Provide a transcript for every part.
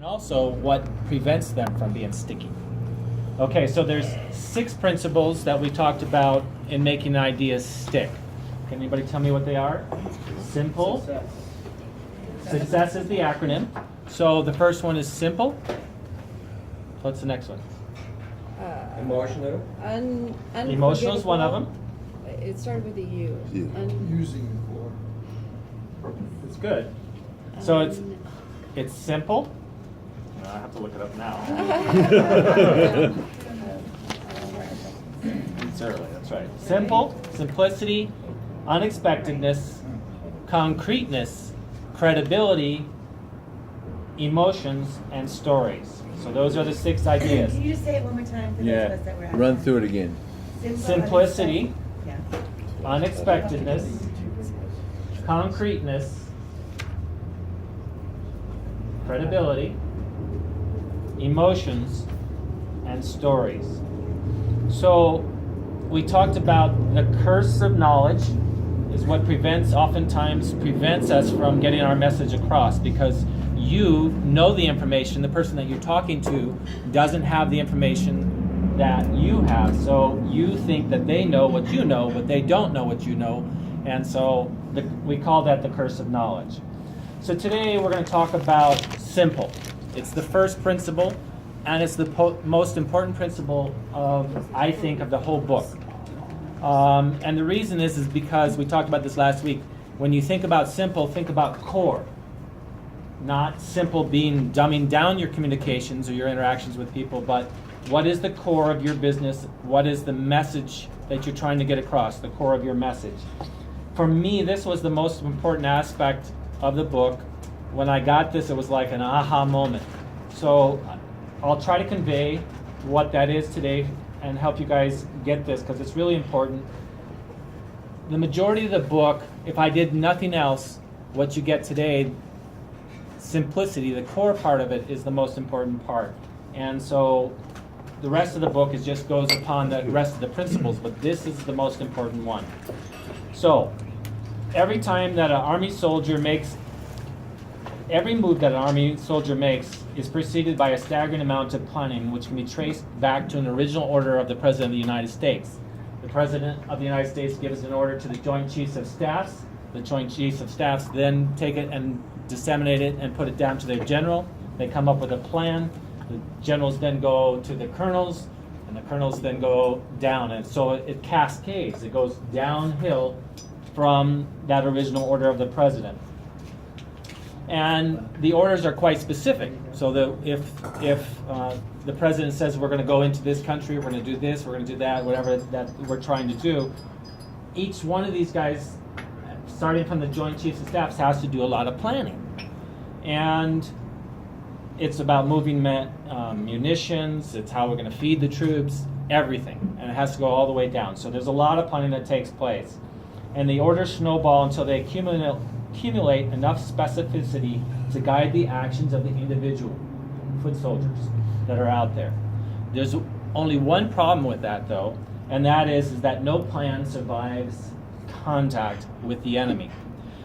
and also what prevents them from being sticky. Okay, so there's 6 principles that we talked about in making ideas stick. Can anybody tell me what they are? Simple. Success is the acronym. So the first one is simple. What's the next one? Emotional. Emotional is one of them. It started with a U. Using the core. It's good. So it's simple. I have to look it up now. It's early, that's right. Simple, simplicity, unexpectedness, concreteness, credibility, emotions, and stories. So those are the 6 ideas. Can you just say it one more time for those of us that were out Run there? through it again. Simplicity, Yeah. unexpectedness, concreteness, credibility, emotions, and stories. So we talked about the curse of knowledge is what oftentimes prevents us from getting our message across, because you know the information, the person that you're talking to doesn't have the information that you have. So you think that they know what you know, but they don't know what you know. And so we call that the curse of knowledge. So today we're going to talk about simple. It's the first principle, and it's the most important principle I think, of the whole book. And the reason is because we talked about this last week. When you think about simple, think about core. Not simple being dumbing down your communications or your interactions with people, but what is the core of your business? What is the message that you're trying to get across, the core of your message? For me, this was the most important aspect of the book. When I got this, it was like an aha moment. So I'll try to convey what that is today and help you guys get this, because it's really important. The majority of the book, if I did nothing else, what you get today, simplicity, the core part of it, is the most important part. And so the rest of the book just goes upon the rest of the principles, but this is the most important one. So every time that an Army soldier makes, every move that an Army soldier makes is preceded by a staggering amount of planning, which can be traced back to an original order of the President of the United States. The President of the United States gives an order to the Joint Chiefs of Staffs. The Joint Chiefs of Staffs then take it and disseminate it and put it down to their general. They come up with a plan. The generals then go to the colonels, and the colonels then go down. And so it cascades. It goes downhill from that original order of the President. And the orders are quite specific. So if the President says we're going to go into this country, we're going to do this, we're going to do that, whatever that we're trying to do, each one of these guys, starting from the Joint Chiefs of Staff, has to do a lot of planning. And it's about moving munitions, it's how we're going to feed the troops, everything. And it has to go all the way down. So there's a lot of planning that takes place. And the orders snowball until they accumulate enough specificity to guide the actions of the individual foot soldiers that are out there. There's only one problem with that, though, and that is that no plan survives contact with the enemy.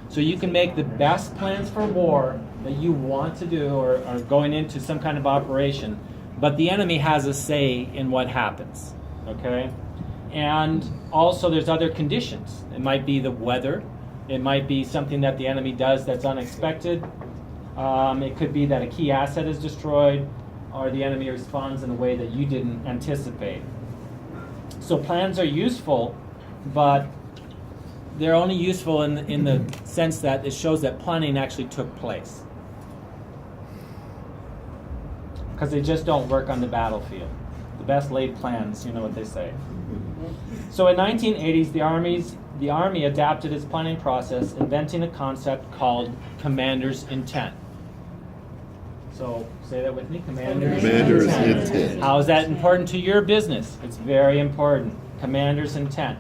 So you can make the best plans for war that you want to do or going into some kind of operation, but the enemy has a say in what happens, okay? And also there's other conditions. It might be the weather. It might be something that the enemy does that's unexpected. It could be that a key asset is destroyed, or the enemy responds in a way that you didn't anticipate. So plans are useful, but they're only useful in the sense that it shows that planning actually took place. Because they just don't work on the battlefield. The best laid plans, you know what they say. So in 1980s, the Army adapted its planning process, inventing a concept called commander's intent. So say that with me, commander's intent. How is that important to your business? It's very important. Commander's intent.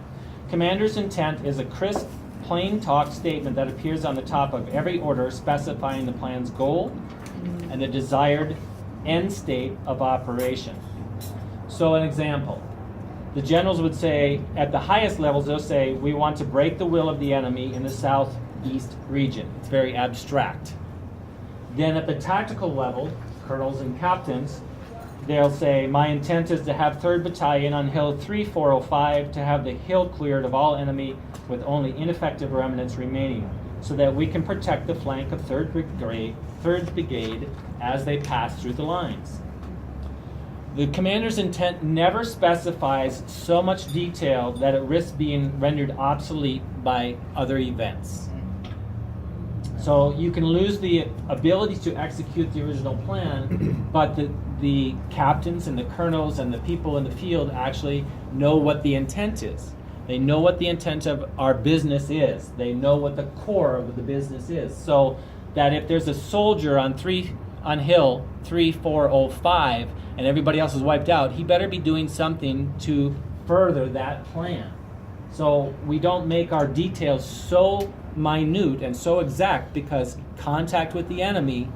Commander's intent is a crisp, plain talk statement that appears on the top of every order, specifying the plan's goal and the desired end state of operation. So an example. The generals would say, at the highest levels, they'll say, we want to break the will of the enemy in the southeast region. It's very abstract. Then at the tactical level, colonels and captains, they'll say, my intent is to have 3rd Battalion on Hill 3405 to have the hill cleared of all enemy with only ineffective remnants remaining, so that we can protect the flank of 3rd Brigade as they pass through the lines. The commander's intent never specifies so much detail that it risks being rendered obsolete by other events. So you can lose the ability to execute the original plan, but the captains and the colonels and the people in the field actually know what the intent is. They know what the intent of our business is. They know what the core of the business is. So that if there's a soldier on Hill 3405 and everybody else is wiped out, he better be doing something to further that plan. So we don't make our details so minute and so exact, because contact with the enemy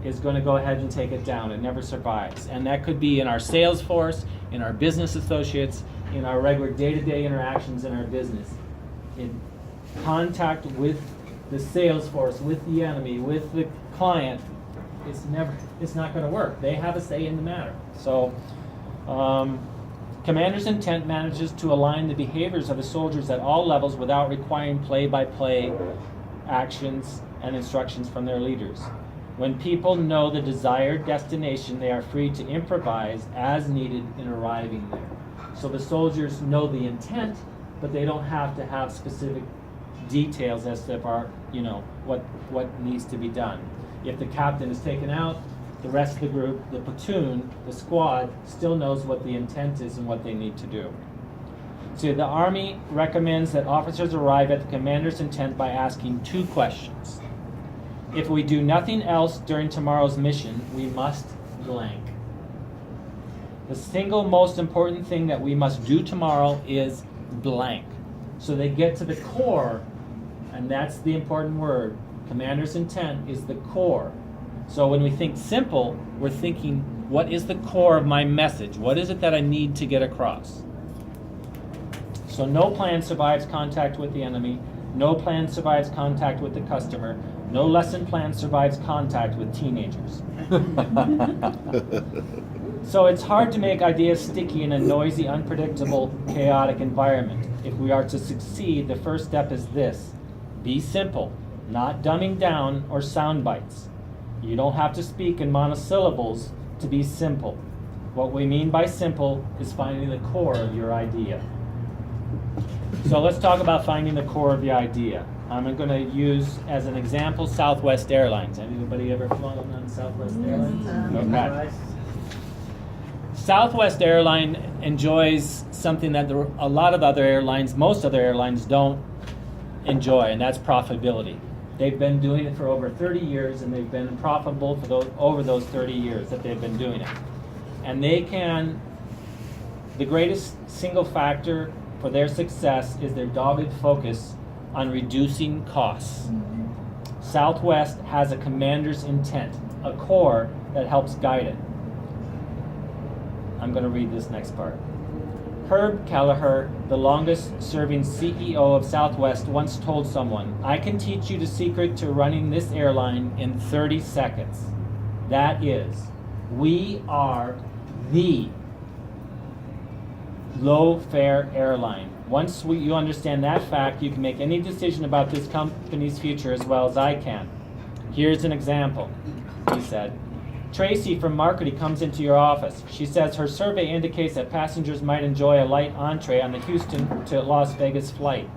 is going to go ahead and take it down. It never survives. And that could be in our sales force, in our business associates, in our regular day-to-day interactions in our business. In contact with the sales force, with the enemy, with the client, it's not going to work. They have a say in the matter. So commander's intent manages to align the behaviors of the soldiers at all levels without requiring play-by-play actions and instructions from their leaders. When people know the desired destination, they are free to improvise as needed in arriving there. So the soldiers know the intent, but they don't have to have specific details as to what needs to be done. If the captain is taken out, the rest of the group, the platoon, the squad, still knows what the intent is and what they need to do. So the Army recommends that officers arrive at the commander's intent by asking 2 questions. If we do nothing else during tomorrow's mission, we must blank. The single most important thing that we must do tomorrow is blank. So they get to the core, and that's the important word. Commander's intent is the core. So when we think simple, we're thinking, what is the core of my message? What is it that I need to get across? So no plan survives contact with the enemy. No plan survives contact with the customer. No lesson plan survives contact with teenagers. So it's hard to make ideas sticky in a noisy, unpredictable, chaotic environment. If we are to succeed, the first step is this: be simple, not dumbing down or sound bites. You don't have to speak in monosyllables to be simple. What we mean by simple is finding the core of your idea. So let's talk about finding the core of the idea. I'm going to use as an example Southwest Airlines. Anybody ever flown on Southwest Airlines? Okay. Southwest Airline enjoys something that a lot of other airlines, most other airlines don't enjoy, and that's profitability. They've been doing it for over 30 years, and they've been profitable for over those 30 years that they've been doing it. And the greatest single factor for their success is their dogged focus on reducing costs. Southwest has a commander's intent, a core that helps guide it. I'm going to read this next part. Herb Kelleher, the longest-serving CEO of Southwest, once told someone, "I can teach you the secret to running this airline in 30 seconds. That is, we are the low-fare airline. Once you understand that fact, you can make any decision about this company's future as well as I can. Here's an example," he said. "Tracy from marketing comes into your office. She says her survey indicates that passengers might enjoy a light entree on the Houston to Las Vegas flight.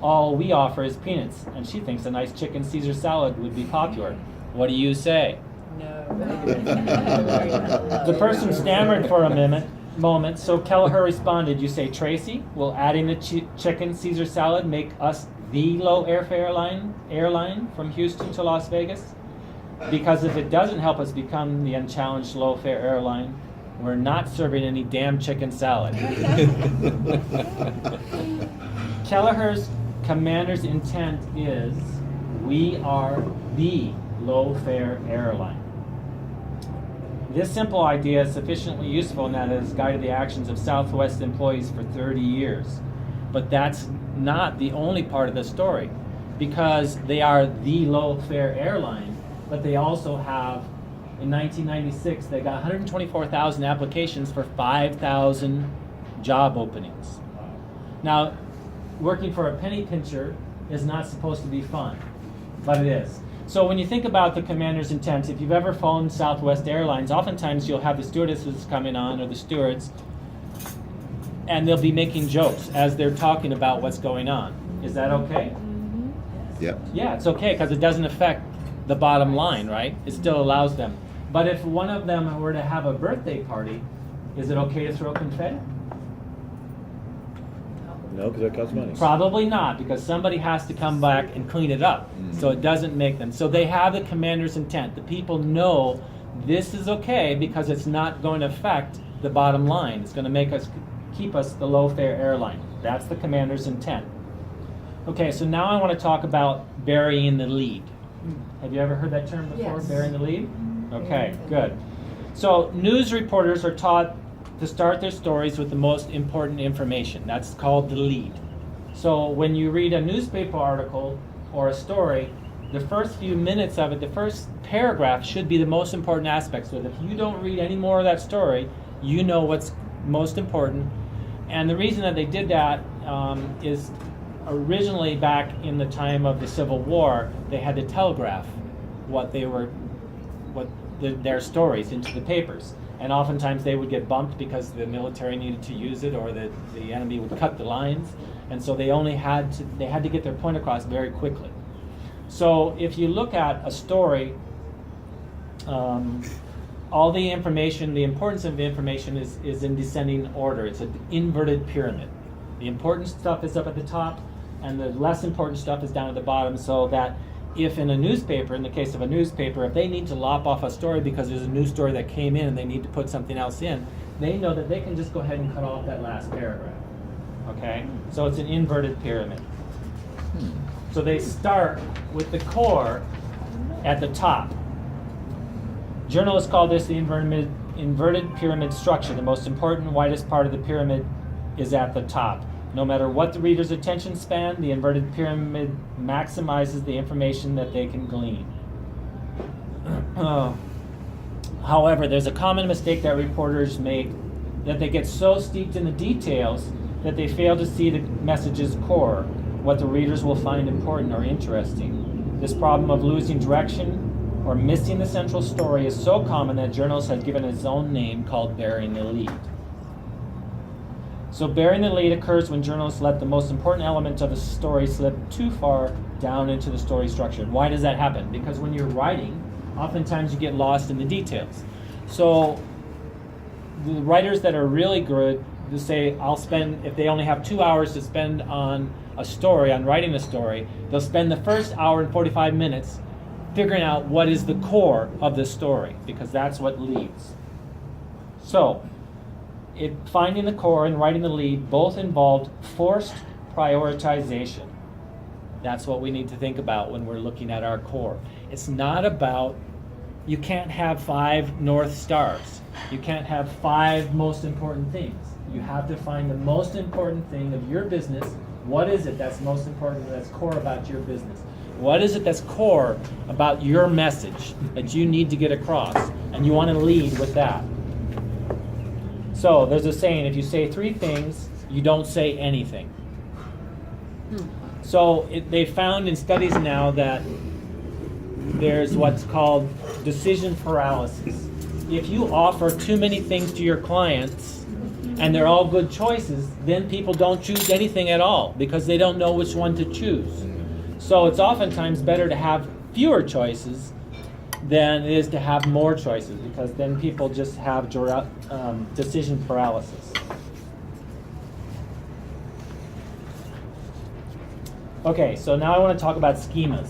All we offer is peanuts, and she thinks a nice chicken Caesar salad would be popular. What do you say?" No. The person stammered for a moment, so Kelleher responded, "You say, Tracy, will adding the chicken Caesar salad make us the low airfare airline from Houston to Las Vegas? Because if it doesn't help us become the unchallenged low-fare airline, we're not serving any damn chicken salad." Kelleher's commander's intent is, we are the low-fare airline. This simple idea is sufficiently useful in that it has guided the actions of Southwest employees for 30 years. But that's not the only part of the story, because they are the low-fare airline, but they also have in 1996, they got 124,000 applications for 5,000 job openings. Now, working for a penny pincher is not supposed to be fun, but it is. So when you think about the commander's intent, if you've ever flown Southwest Airlines, oftentimes you'll have the stewardesses coming on, or the stewards, and they'll be making jokes as they're talking about what's going on. Is that okay? Yep. Yeah, it's okay because it doesn't affect the bottom line, right? It still allows them. But if one of them were to have a birthday party, is it okay to throw confetti? No, because that costs money. Probably not, because somebody has to come back and clean it up. So it doesn't make them. So they have the commander's intent. The people know this is okay because it's not going to affect the bottom line. It's going to make us keep us the low fare airline. That's the commander's intent. Okay, so now I want to talk about burying the lead. Have you ever heard that term before? Yes. Burying the lead? Okay, good. So news reporters are taught to start their stories with the most important information. That's called the lead. So when you read a newspaper article or a story, the first few minutes of it, the first paragraph should be the most important aspect. So that if you don't read any more of that story, you know what's most important. And the reason that they did that is originally back in the time of the Civil War, they had to telegraph their stories into the papers. And oftentimes they would get bumped because the military needed to use it, or the enemy would cut the lines. And so they had to get their point across very quickly. So if you look at a story, all the information, the importance of the information is in descending order. It's an inverted pyramid. The important stuff is up at the top, and the less important stuff is down at the bottom, so that if in a newspaper, in the case of a newspaper, if they need to lop off a story because there's a new story that came in and they need to put something else in, they know that they can just go ahead and cut off that last paragraph. Okay? So it's an inverted pyramid. So they start with the core at the top. Journalists call this the inverted pyramid structure. The most important, widest part of the pyramid is at the top. No matter what the reader's attention span, the inverted pyramid maximizes the information that they can glean. However, there's a common mistake that reporters make, that they get so steeped in the details that they fail to see the message's core, what the readers will find important or interesting. This problem of losing direction or missing the central story is so common that journalists have given it its own name called burying the lead. So burying the lead occurs when journalists let the most important element of a story slip too far down into the story structure. And why does that happen? Because when you're writing, oftentimes you get lost in the details. So the writers that are really good, to say, if they only have 2 hours to spend on a story, on writing a story, they'll spend the first hour and 45 minutes figuring out what is the core of the story, because that's what leads. So finding the core and writing the lead both involved forced prioritization. That's what we need to think about when we're looking at our core. It's not about, you can't have 5 North Stars. You can't have 5 most important things. You have to find the most important thing of your business. What is it that's most important, that's core about your business? What is it that's core about your message that you need to get across? And you want to lead with that. So there's a saying, if you say 3 things, you don't say anything. So they found in studies now that there's what's called decision paralysis. If you offer too many things to your clients and they're all good choices, then people don't choose anything at all because they don't know which one to choose. So it's oftentimes better to have fewer choices than it is to have more choices, because then people just have decision paralysis. Okay, so now I want to talk about schemas.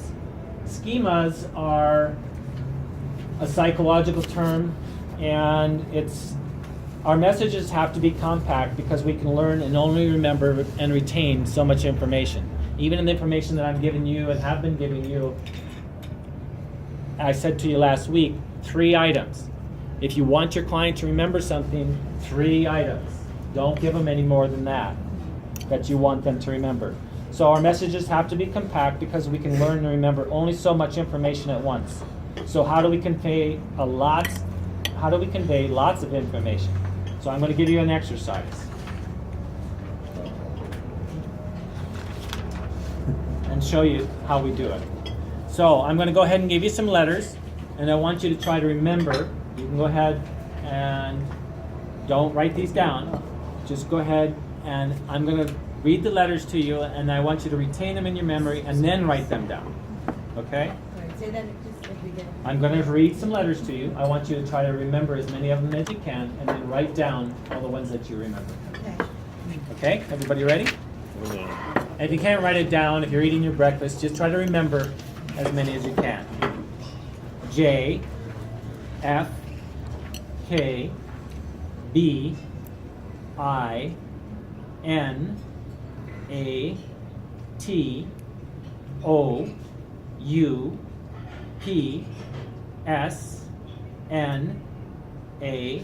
Schemas are a psychological term, and our messages have to be compact because we can learn and only remember and retain so much information. Even in the information that I'm giving you and have been giving you, I said to you last week, 3 items. If you want your client to remember something, 3 items. Don't give them any more than that you want them to remember. So our messages have to be compact because we can learn and remember only so much information at once. So how do we convey lots of information? So I'm going to give you an exercise. And show you how we do it. So I'm going to go ahead and give you some letters, and I want you to try to remember. You can go ahead and don't write these down. Just go ahead and I'm going to read the letters to you, and I want you to retain them in your memory and then write them down. Okay? All right, say that just at the beginning. I'm going to read some letters to you. I want you to try to remember as many of them as you can, and then write down all the ones that you remember. Okay. Okay? Everybody ready? Yeah. If you can't write it down, if you're eating your breakfast, just try to remember as many as you can. J, F, K, B, I, N, A, T, O, U, P, S, N, A,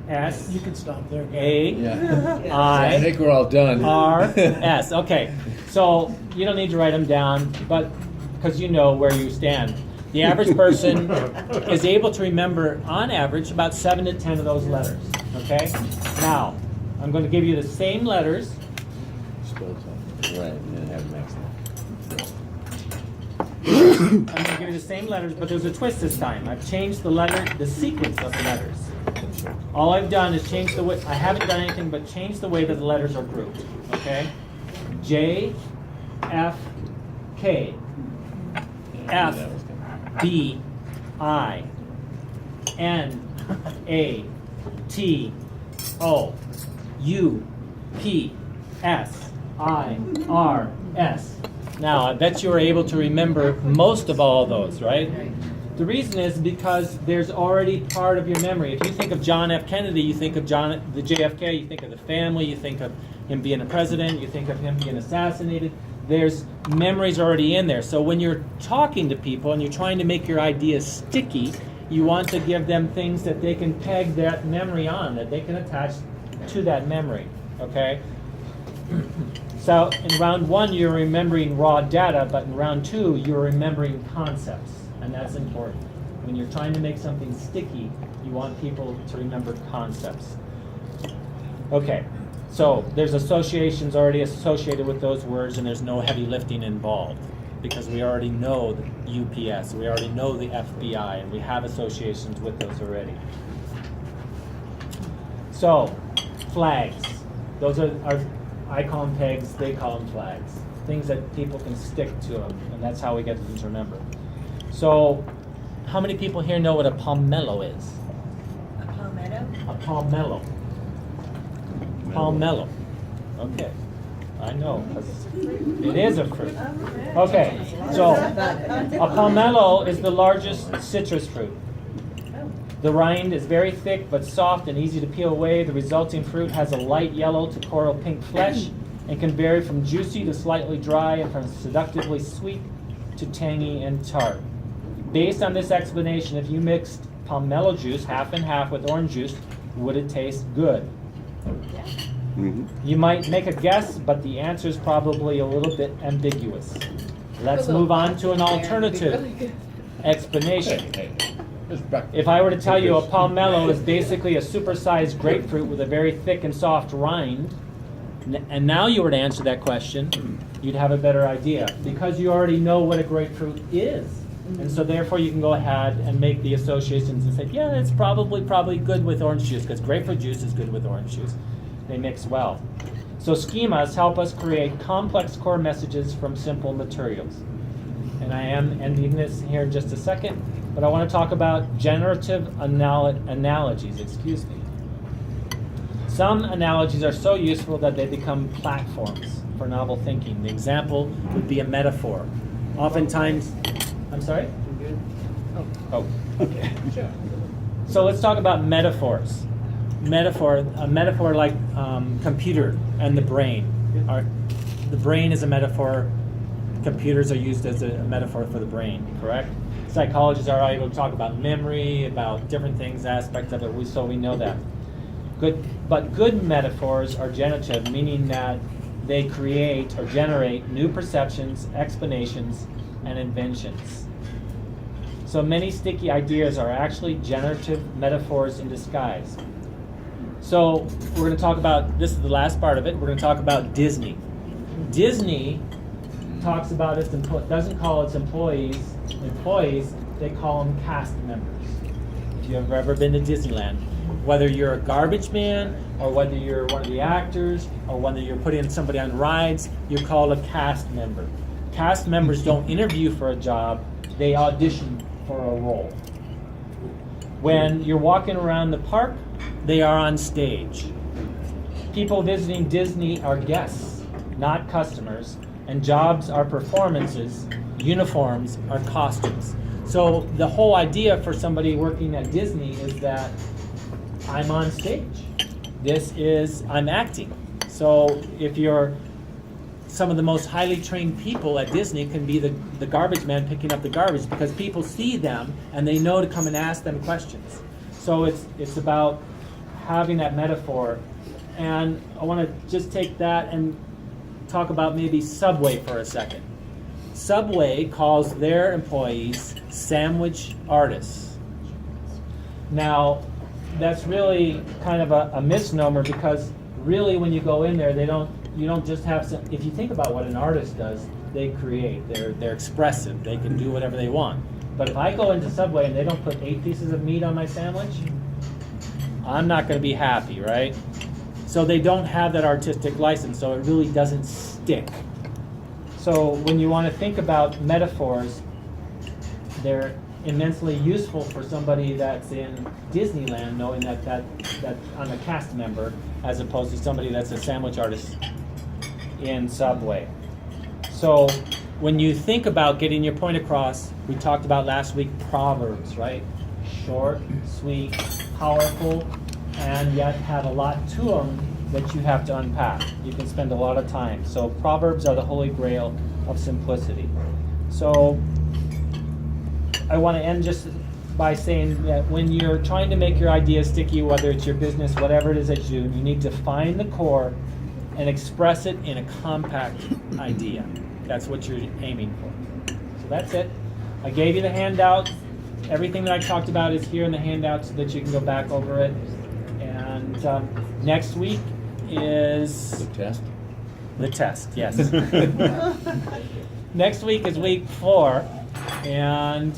S, You can stop there. A, Yeah. I, I think we're all done. R, S. Okay, so you don't need to write them down, but because you know where you stand. The average person is able to remember, on average, about 7 to 10 of those letters. Okay? Now, I'm going to give you the same letters. Spelled something. Right, and have them accent. I'm going to give you the same letters, but there's a twist this time. I've changed the sequence of the letters. All I've done is change the way, I haven't done anything but change the way that the letters are grouped. Okay? J, F, K, F, B, I, N, A, T, O, U, P, S, I, R, S. Now, I bet you were able to remember most of all those, right? The reason is because there's already part of your memory. If you think of John F. Kennedy, you think of the JFK, you think of the family, you think of him being a president, you think of him being assassinated. There's memories already in there. So when you're talking to people and you're trying to make your ideas sticky, you want to give them things that they can peg that memory on, that they can attach to that memory, okay? So in round 1, you're remembering raw data, but in round 2, you're remembering concepts. And that's important. When you're trying to make something sticky, you want people to remember concepts. Okay, so there's associations already associated with those words, and there's no heavy lifting involved because we already know the UPS, we already know the FBI, and we have associations with those already. So, flags. Those are I call them pegs, they call them flags. Things that people can stick to them, and that's how we get them to remember. So, how many people here know what a pomelo is? A palmetto? A pomelo. Pomelo. Okay. I know, 'cause it is a fruit. Okay, so a pomelo is the largest citrus fruit. The rind is very thick but soft and easy to peel away. The resulting fruit has a light yellow to coral pink flesh and can vary from juicy to slightly dry and from seductively sweet to tangy and tart. Based on this explanation, if you mixed pomelo juice half and half with orange juice, would it taste good? You might make a guess, but the answer is probably a little bit ambiguous. Let's move on to an alternative explanation. If I were to tell you a pomelo is basically a supersized grapefruit with a very thick and soft rind, and now you were to answer that question, you'd have a better idea because you already know what a grapefruit is. And so therefore you can go ahead and make the associations and say, yeah, it's probably good with orange juice because grapefruit juice is good with orange juice. They mix well. So schemas help us create complex core messages from simple materials. And I am ending this here in just a second, but I want to talk about generative analogies, Some analogies are so useful that they become platforms for novel thinking. The example would be a metaphor. Oftentimes, I'm sorry? Oh, okay. So let's talk about metaphors. A metaphor like computer and the brain. The brain is a metaphor. Computers are used as a metaphor for the brain, correct? Psychologists are able to talk about memory, about different things, aspects of it, so we know that. But good metaphors are generative, meaning that they create or generate new perceptions, explanations, and inventions. So many sticky ideas are actually generative metaphors in disguise. So we're going to talk about, this is the last part of it, we're going to talk about Disney. Disney talks about its doesn't call its employees, they call them cast members. If you've ever been to Disneyland, whether you're a garbage man, or whether you're one of the actors, or whether you're putting somebody on rides, you're called a cast member. Cast members don't interview for a job, they audition for a role. When you're walking around the park, they are on stage. People visiting Disney are guests, not customers, and jobs are performances, uniforms are costumes. So the whole idea for somebody working at Disney is that I'm on stage. I'm acting. So if you're some of the most highly trained people at Disney can be the garbage man picking up the garbage because people see them and they know to come and ask them questions. So it's about having that metaphor. And I want to just take that and talk about maybe Subway for a second. Subway calls their employees sandwich artists. Now, that's really kind of a misnomer because really when you go in there, you don't just have some, if you think about what an artist does, they create, they're expressive, they can do whatever they want. But if I go into Subway and they don't put 8 pieces of meat on my sandwich, I'm not going to be happy, right? So they don't have that artistic license, so it really doesn't stick. So when you want to think about metaphors, they're immensely useful for somebody that's in Disneyland, knowing that I'm a cast member, as opposed to somebody that's a sandwich artist in Subway. So when you think about getting your point across, we talked about last week proverbs, right? Short, sweet, powerful, and yet have a lot to them that you have to unpack. You can spend a lot of time. So proverbs are the holy grail of simplicity. So I want to end just by saying that when you're trying to make your idea sticky, whether it's your business, whatever it is that you do, you need to find the core and express it in a compact idea. That's what you're aiming for. So that's it. I gave you the handout. Everything that I talked about is here in the handout so that you can go back over it. And next week is The test? the test, yes. Next week is week 4. And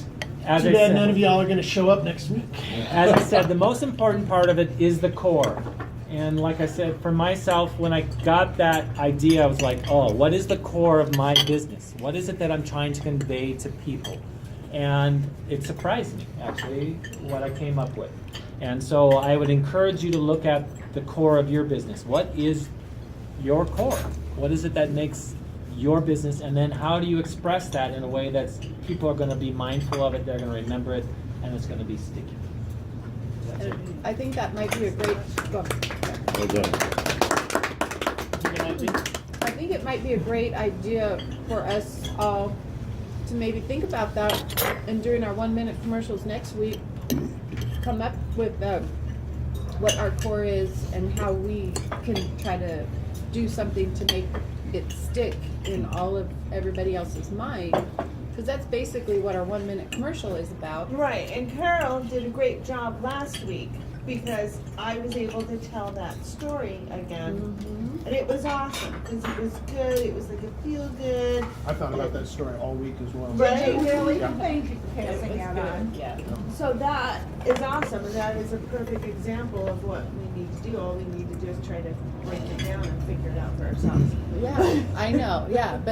as Too I bad said, none of y'all are going to show up next week. as I said, the most important part of it is the core. And like I said, for myself, when I got that idea, I was like, oh, what is the core of my business? What is it that I'm trying to convey to people? And it surprised me, actually, what I came up with. And so I would encourage you to look at the core of your business. What is your core? What is it that makes your business? And then how do you express that in a way that people are going to be mindful of it, they're going to remember it, and it's going to be sticky. That's it. And I think that might be a great, Well done. I think it might be a great idea for us all to maybe think about that, and during our 1-minute commercials next week, come up with what our core is and how we can try to do something to make it stick in all of everybody else's mind. Because that's basically what our 1-minute commercial is about. Right, and Carol did a great job last week because I was able to tell that story again. Mhm. And it was awesome because it was good, it was like a feel good. I thought about that story all week as well. Right? Really? Yeah. Thank you for It was passing that good, on. yeah. So that is awesome, and that is a perfect example of what we need to do. All we need to do is try to break it down and figure it out for ourselves. Yeah, I know, yeah. But